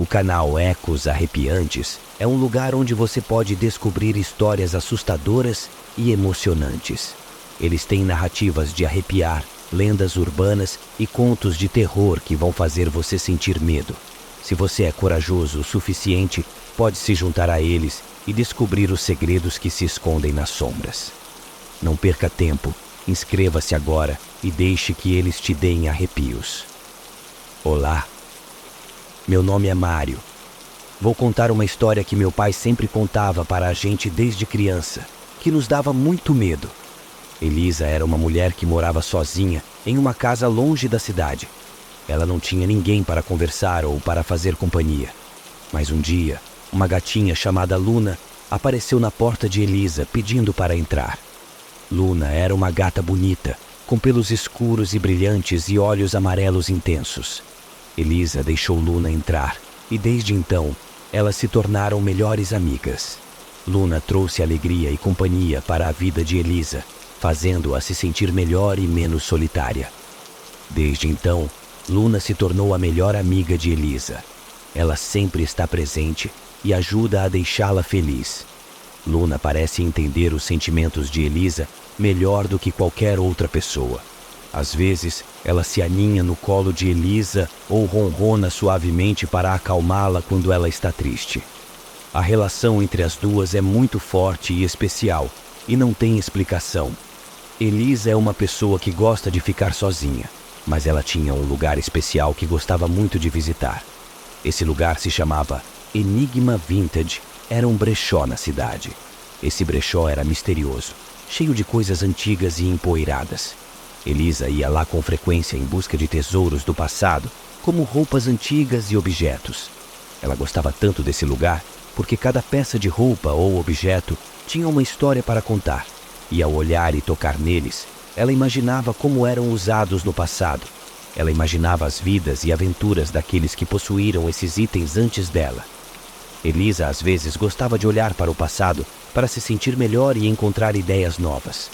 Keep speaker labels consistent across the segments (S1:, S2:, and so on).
S1: canal Ecos Arrepiantes é um lugar onde você pode descobrir histórias assustadoras e emocionantes. Eles têm narrativas de arrepiar, lendas urbanas e contos de terror que vão fazer você sentir medo. Se você é corajoso o suficiente, pode se juntar a eles e descobrir os segredos que se escondem nas sombras. Não perca tempo, inscreva-se agora e deixe que eles te deem arrepios. Olá, meu nome é Mário. Vou contar uma história que meu pai sempre contava para a gente desde criança, que nos dava muito medo. Elisa era uma mulher que morava sozinha em uma casa longe da cidade. Ela não tinha ninguém para conversar ou para fazer companhia. Mas um dia, uma gatinha chamada Luna apareceu na porta de Elisa pedindo para entrar. Luna era uma gata bonita, com pelos escuros e brilhantes e olhos amarelos intensos. Elisa deixou Luna entrar e desde então elas se tornaram melhores amigas. Luna trouxe alegria e companhia para a vida de Elisa, fazendo-a se sentir melhor e menos solitária. Desde então, Luna se tornou a melhor amiga de Elisa. Ela sempre está presente e ajuda a deixá-la feliz. Luna parece entender os sentimentos de Elisa melhor do que qualquer outra pessoa. Às vezes, ela se aninha no colo de Elisa ou ronrona suavemente para acalmá-la quando ela está triste. A relação entre as duas é muito forte e especial, e não tem explicação. Elisa é uma pessoa que gosta de ficar sozinha, mas ela tinha um lugar especial que gostava muito de visitar. Esse lugar se chamava Enigma Vintage, era um brechó na cidade. Esse brechó era misterioso, cheio de coisas antigas e empoeiradas. Elisa ia lá com frequência em busca de tesouros do passado, como roupas antigas e objetos. Ela gostava tanto desse lugar porque cada peça de roupa ou objeto tinha uma história para contar, e ao olhar e tocar neles, ela imaginava como eram usados no passado. Ela imaginava as vidas e aventuras daqueles que possuíram esses itens antes dela. Elisa às vezes gostava de olhar para o passado para se sentir melhor e encontrar ideias novas.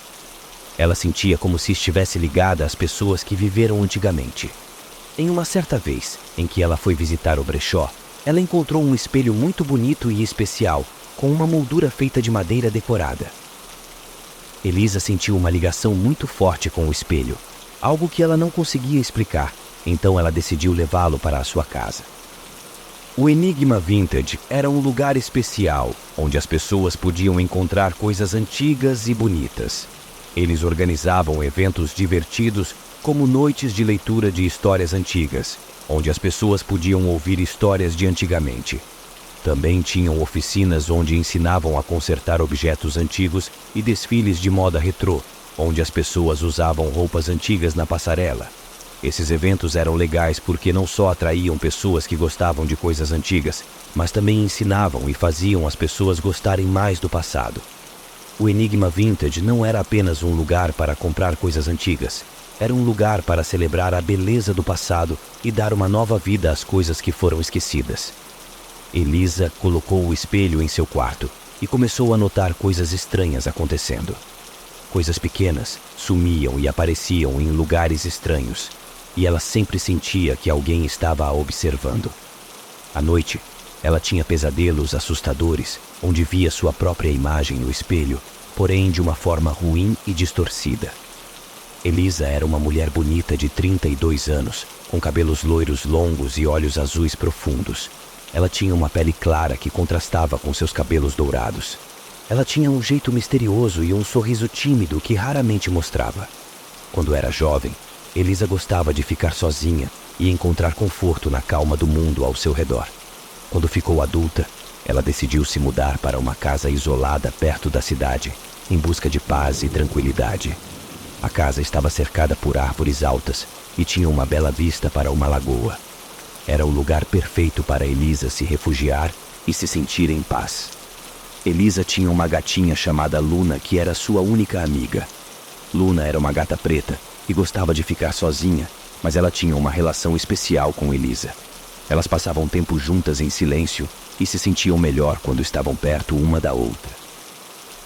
S1: Ela sentia como se estivesse ligada às pessoas que viveram antigamente. Em uma certa vez, em que ela foi visitar o brechó, ela encontrou um espelho muito bonito e especial, com uma moldura feita de madeira decorada. Elisa sentiu uma ligação muito forte com o espelho, algo que ela não conseguia explicar, então ela decidiu levá-lo para a sua casa. O Enigma Vintage era um lugar especial, onde as pessoas podiam encontrar coisas antigas e bonitas. Eles organizavam eventos divertidos, como noites de leitura de histórias antigas, onde as pessoas podiam ouvir histórias de antigamente. Também tinham oficinas onde ensinavam a consertar objetos antigos e desfiles de moda retrô, onde as pessoas usavam roupas antigas na passarela. Esses eventos eram legais porque não só atraíam pessoas que gostavam de coisas antigas, mas também ensinavam e faziam as pessoas gostarem mais do passado. O Enigma Vintage não era apenas um lugar para comprar coisas antigas. Era um lugar para celebrar a beleza do passado e dar uma nova vida às coisas que foram esquecidas. Elisa colocou o espelho em seu quarto e começou a notar coisas estranhas acontecendo. Coisas pequenas sumiam e apareciam em lugares estranhos, e ela sempre sentia que alguém estava a observando. À noite, ela tinha pesadelos assustadores, onde via sua própria imagem no espelho, porém de uma forma ruim e distorcida. Elisa era uma mulher bonita de 32 anos, com cabelos loiros longos e olhos azuis profundos. Ela tinha uma pele clara que contrastava com seus cabelos dourados. Ela tinha um jeito misterioso e um sorriso tímido que raramente mostrava. Quando era jovem, Elisa gostava de ficar sozinha e encontrar conforto na calma do mundo ao seu redor. Quando ficou adulta, ela decidiu se mudar para uma casa isolada perto da cidade, em busca de paz e tranquilidade. A casa estava cercada por árvores altas e tinha uma bela vista para uma lagoa. Era o lugar perfeito para Elisa se refugiar e se sentir em paz. Elisa tinha uma gatinha chamada Luna que era sua única amiga. Luna era uma gata preta e gostava de ficar sozinha, mas ela tinha uma relação especial com Elisa. Elas passavam tempo juntas em silêncio e se sentiam melhor quando estavam perto uma da outra.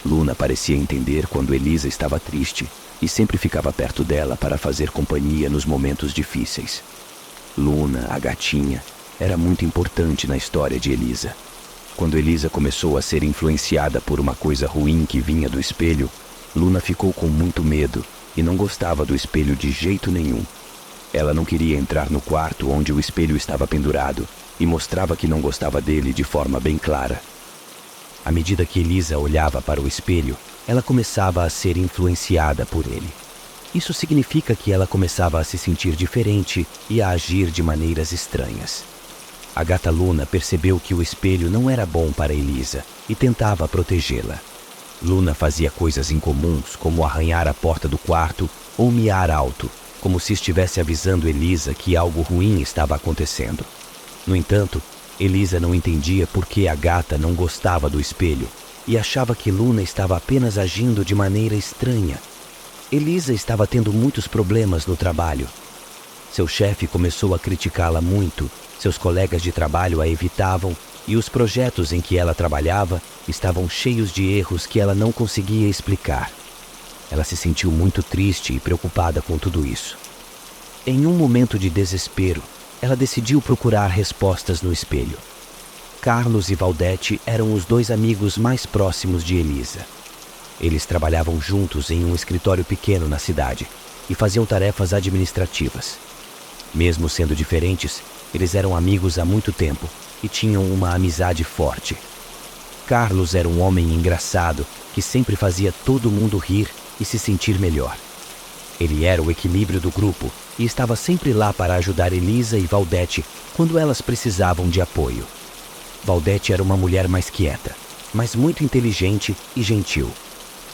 S1: Luna parecia entender quando Elisa estava triste e sempre ficava perto dela para fazer companhia nos momentos difíceis. Luna, a gatinha, era muito importante na história de Elisa. Quando Elisa começou a ser influenciada por uma coisa ruim que vinha do espelho, Luna ficou com muito medo e não gostava do espelho de jeito nenhum. Ela não queria entrar no quarto onde o espelho estava pendurado e mostrava que não gostava dele de forma bem clara. À medida que Elisa olhava para o espelho, ela começava a ser influenciada por ele. Isso significa que ela começava a se sentir diferente e a agir de maneiras estranhas. A gata Luna percebeu que o espelho não era bom para Elisa e tentava protegê-la. Luna fazia coisas incomuns, como arranhar a porta do quarto ou miar alto, como se estivesse avisando Elisa que algo ruim estava acontecendo. No entanto, Elisa não entendia por que a gata não gostava do espelho e achava que Luna estava apenas agindo de maneira estranha. Elisa estava tendo muitos problemas no trabalho. Seu chefe começou a criticá-la muito, seus colegas de trabalho a evitavam e os projetos em que ela trabalhava estavam cheios de erros que ela não conseguia explicar. Ela se sentiu muito triste e preocupada com tudo isso. Em um momento de desespero, ela decidiu procurar respostas no espelho. Carlos e Valdete eram os dois amigos mais próximos de Elisa. Eles trabalhavam juntos em um escritório pequeno na cidade e faziam tarefas administrativas. Mesmo sendo diferentes, eles eram amigos há muito tempo e tinham uma amizade forte. Carlos era um homem engraçado que sempre fazia todo mundo rir e se sentir melhor. Ele era o equilíbrio do grupo e estava sempre lá para ajudar Elisa e Valdete quando elas precisavam de apoio. Valdete era uma mulher mais quieta, mas muito inteligente e gentil.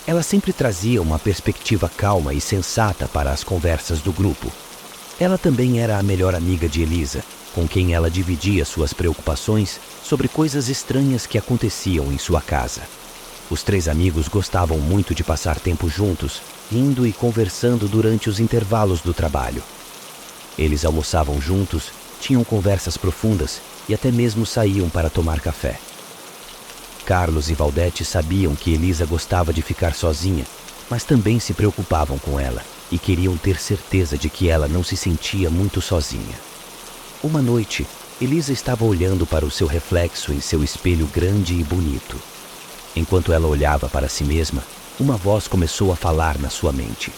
S1: Ela sempre trazia uma perspectiva calma e sensata para as conversas do grupo. Ela também era a melhor amiga de Elisa, com quem ela dividia suas preocupações sobre coisas estranhas que aconteciam em sua casa. Os três amigos gostavam muito de passar tempo juntos, rindo e conversando durante os intervalos do trabalho. Eles almoçavam juntos, tinham conversas profundas e até mesmo saíam para tomar café. Carlos e Valdete sabiam que Elisa gostava de ficar sozinha, mas também se preocupavam com ela e queriam ter certeza de que ela não se sentia muito sozinha. Uma noite, Elisa estava olhando para o seu reflexo em seu espelho grande e bonito. Enquanto ela olhava para si mesma, uma voz começou a falar na sua mente.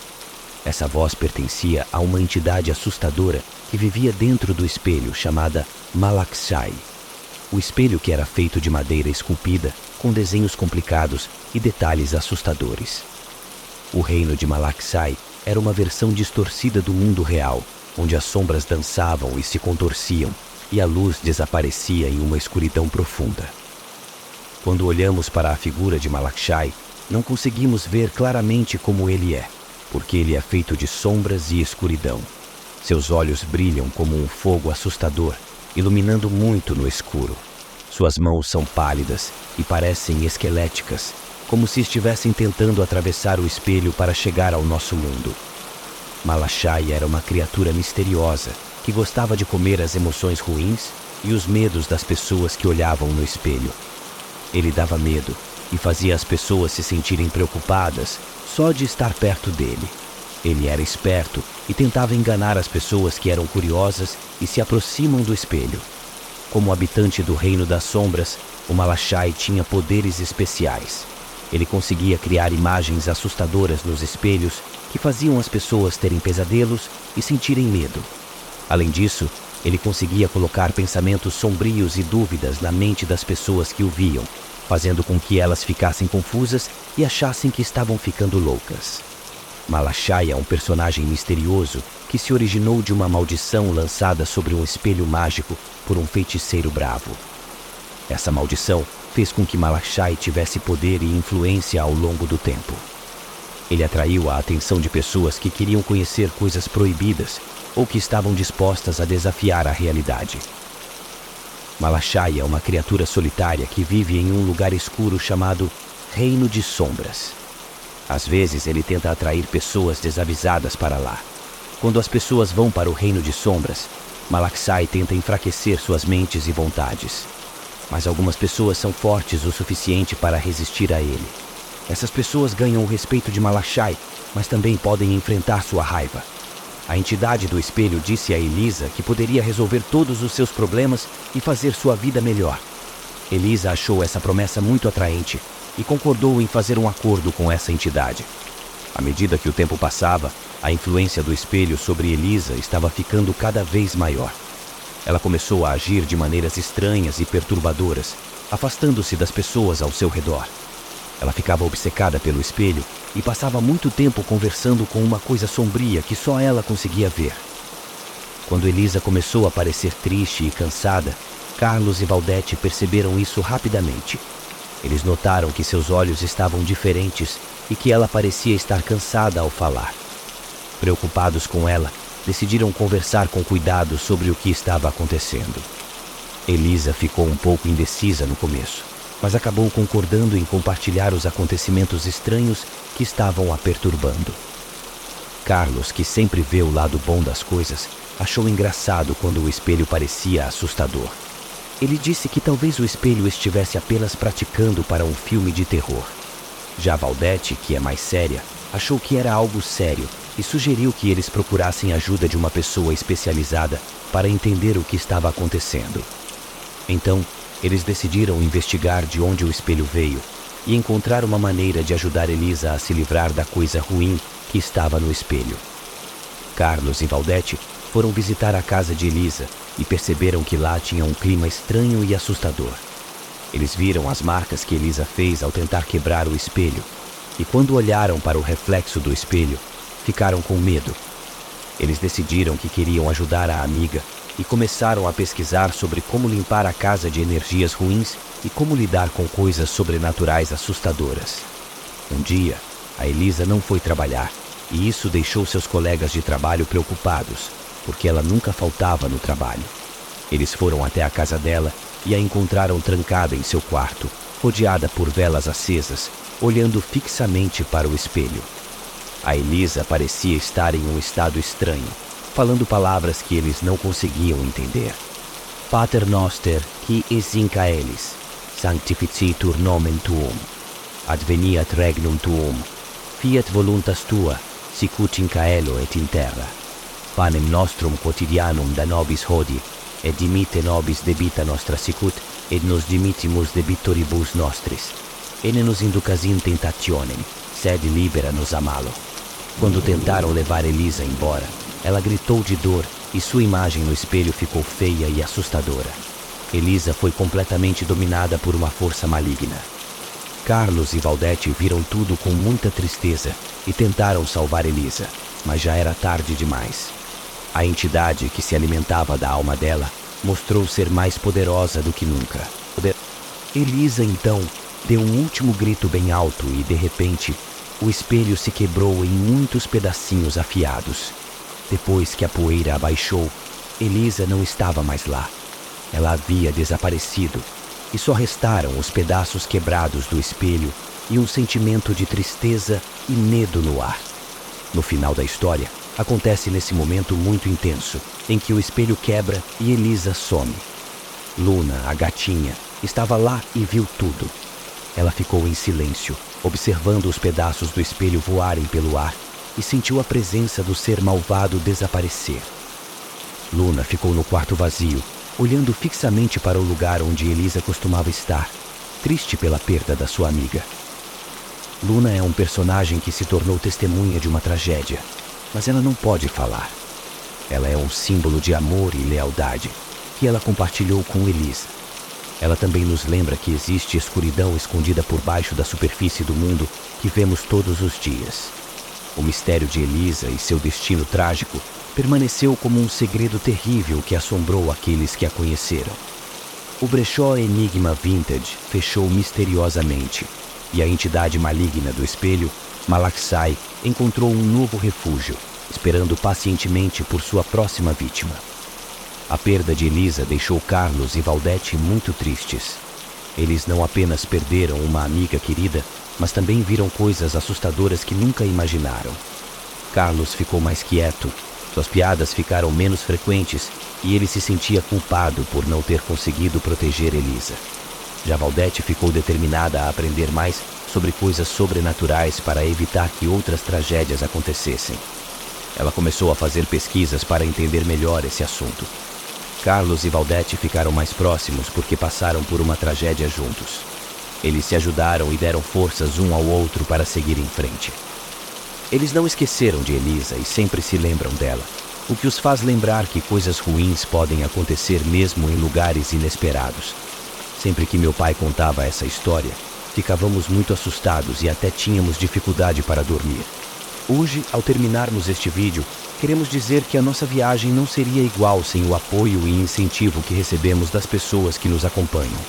S1: Essa voz pertencia a uma entidade assustadora que vivia dentro do espelho chamada Malaxai. O espelho que era feito de madeira esculpida, com desenhos complicados e detalhes assustadores. O reino de Malaxai era uma versão distorcida do mundo real, onde as sombras dançavam e se contorciam, e a luz desaparecia em uma escuridão profunda. Quando olhamos para a figura de Malaxai, não conseguimos ver claramente como ele é, porque ele é feito de sombras e escuridão. Seus olhos brilham como um fogo assustador, iluminando muito no escuro. Suas mãos são pálidas e parecem esqueléticas, como se estivessem tentando atravessar o espelho para chegar ao nosso mundo. Malaxai era uma criatura misteriosa que gostava de comer as emoções ruins e os medos das pessoas que olhavam no espelho. Ele dava medo e fazia as pessoas se sentirem preocupadas só de estar perto dele. Ele era esperto e tentava enganar as pessoas que eram curiosas e se aproximam do espelho. Como habitante do Reino das Sombras, o Malaxai tinha poderes especiais. Ele conseguia criar imagens assustadoras nos espelhos que faziam as pessoas terem pesadelos e sentirem medo. Além disso, ele conseguia colocar pensamentos sombrios e dúvidas na mente das pessoas que o viam, fazendo com que elas ficassem confusas e achassem que estavam ficando loucas. Malaxai é um personagem misterioso que se originou de uma maldição lançada sobre um espelho mágico por um feiticeiro bravo. Essa maldição fez com que Malaxai tivesse poder e influência ao longo do tempo. Ele atraiu a atenção de pessoas que queriam conhecer coisas proibidas ou que estavam dispostas a desafiar a realidade. Malaxai é uma criatura solitária que vive em um lugar escuro chamado Reino de Sombras. Às vezes ele tenta atrair pessoas desavisadas para lá. Quando as pessoas vão para o Reino de Sombras, Malaxai tenta enfraquecer suas mentes e vontades. Mas algumas pessoas são fortes o suficiente para resistir a ele. Essas pessoas ganham o respeito de Malaxai, mas também podem enfrentar sua raiva. A entidade do espelho disse a Elisa que poderia resolver todos os seus problemas e fazer sua vida melhor. Elisa achou essa promessa muito atraente e concordou em fazer um acordo com essa entidade. À medida que o tempo passava, a influência do espelho sobre Elisa estava ficando cada vez maior. Ela começou a agir de maneiras estranhas e perturbadoras, afastando-se das pessoas ao seu redor. Ela ficava obcecada pelo espelho e passava muito tempo conversando com uma coisa sombria que só ela conseguia ver. Quando Elisa começou a parecer triste e cansada, Carlos e Valdete perceberam isso rapidamente. Eles notaram que seus olhos estavam diferentes e que ela parecia estar cansada ao falar. Preocupados com ela, decidiram conversar com cuidado sobre o que estava acontecendo. Elisa ficou um pouco indecisa no começo, mas acabou concordando em compartilhar os acontecimentos estranhos que estavam a perturbando. Carlos, que sempre vê o lado bom das coisas, achou engraçado quando o espelho parecia assustador. Ele disse que talvez o espelho estivesse apenas praticando para um filme de terror. Já Valdete, que é mais séria, achou que era algo sério e sugeriu que eles procurassem ajuda de uma pessoa especializada para entender o que estava acontecendo. Então, eles decidiram investigar de onde o espelho veio e encontrar uma maneira de ajudar Elisa a se livrar da coisa ruim que estava no espelho. Carlos e Valdete foram visitar a casa de Elisa e perceberam que lá tinha um clima estranho e assustador. Eles viram as marcas que Elisa fez ao tentar quebrar o espelho, e quando olharam para o reflexo do espelho, ficaram com medo. Eles decidiram que queriam ajudar a amiga e começaram a pesquisar sobre como limpar a casa de energias ruins e como lidar com coisas sobrenaturais assustadoras. Um dia, a Elisa não foi trabalhar, e isso deixou seus colegas de trabalho preocupados, porque ela nunca faltava no trabalho. Eles foram até a casa dela e a encontraram trancada em seu quarto, rodeada por velas acesas, olhando fixamente para o espelho. A Elisa parecia estar em um estado estranho, falando palavras que eles não conseguiam entender. Pater noster, qui es in caelis, sanctificetur nomen tuum, adveniat regnum tuum, fiat voluntas tua, sicut in caelo et in terra. Panem nostrum quotidianum da nobis hodie, et dimitte nobis debita nostra sicut, et nos dimittimus debitoribus nostris. E ne nos inducas in tentationem, sed libera nos a malo. Quando tentaram levar Elisa embora, ela gritou de dor e sua imagem no espelho ficou feia e assustadora. Elisa foi completamente dominada por uma força maligna. Carlos e Valdete viram tudo com muita tristeza e tentaram salvar Elisa, mas já era tarde demais. A entidade que se alimentava da alma dela mostrou ser mais poderosa do que nunca. Elisa, então, deu um último grito bem alto e, de repente, o espelho se quebrou em muitos pedacinhos afiados. Depois que a poeira abaixou, Elisa não estava mais lá. Ela havia desaparecido e só restaram os pedaços quebrados do espelho e um sentimento de tristeza e medo no ar. No final da história, acontece nesse momento muito intenso, em que o espelho quebra e Elisa some. Luna, a gatinha, estava lá e viu tudo. Ela ficou em silêncio, observando os pedaços do espelho voarem pelo ar e sentiu a presença do ser malvado desaparecer. Luna ficou no quarto vazio, olhando fixamente para o lugar onde Elisa costumava estar, triste pela perda da sua amiga. Luna é um personagem que se tornou testemunha de uma tragédia, mas ela não pode falar. Ela é um símbolo de amor e lealdade que ela compartilhou com Elisa. Ela também nos lembra que existe escuridão escondida por baixo da superfície do mundo que vemos todos os dias. O mistério de Elisa e seu destino trágico permaneceu como um segredo terrível que assombrou aqueles que a conheceram. O brechó Enigma Vintage fechou misteriosamente e a entidade maligna do espelho, Malaxai, encontrou um novo refúgio, esperando pacientemente por sua próxima vítima. A perda de Elisa deixou Carlos e Valdete muito tristes. Eles não apenas perderam uma amiga querida, mas também viram coisas assustadoras que nunca imaginaram. Carlos ficou mais quieto, suas piadas ficaram menos frequentes e ele se sentia culpado por não ter conseguido proteger Elisa. Já Valdete ficou determinada a aprender mais sobre coisas sobrenaturais para evitar que outras tragédias acontecessem. Ela começou a fazer pesquisas para entender melhor esse assunto. Carlos e Valdete ficaram mais próximos porque passaram por uma tragédia juntos. Eles se ajudaram e deram forças um ao outro para seguir em frente. Eles não esqueceram de Elisa e sempre se lembram dela, o que os faz lembrar que coisas ruins podem acontecer mesmo em lugares inesperados. Sempre que meu pai contava essa história, ficávamos muito assustados e até tínhamos dificuldade para dormir. Hoje, ao terminarmos este vídeo, queremos dizer que a nossa viagem não seria igual sem o apoio e incentivo que recebemos das pessoas que nos acompanham.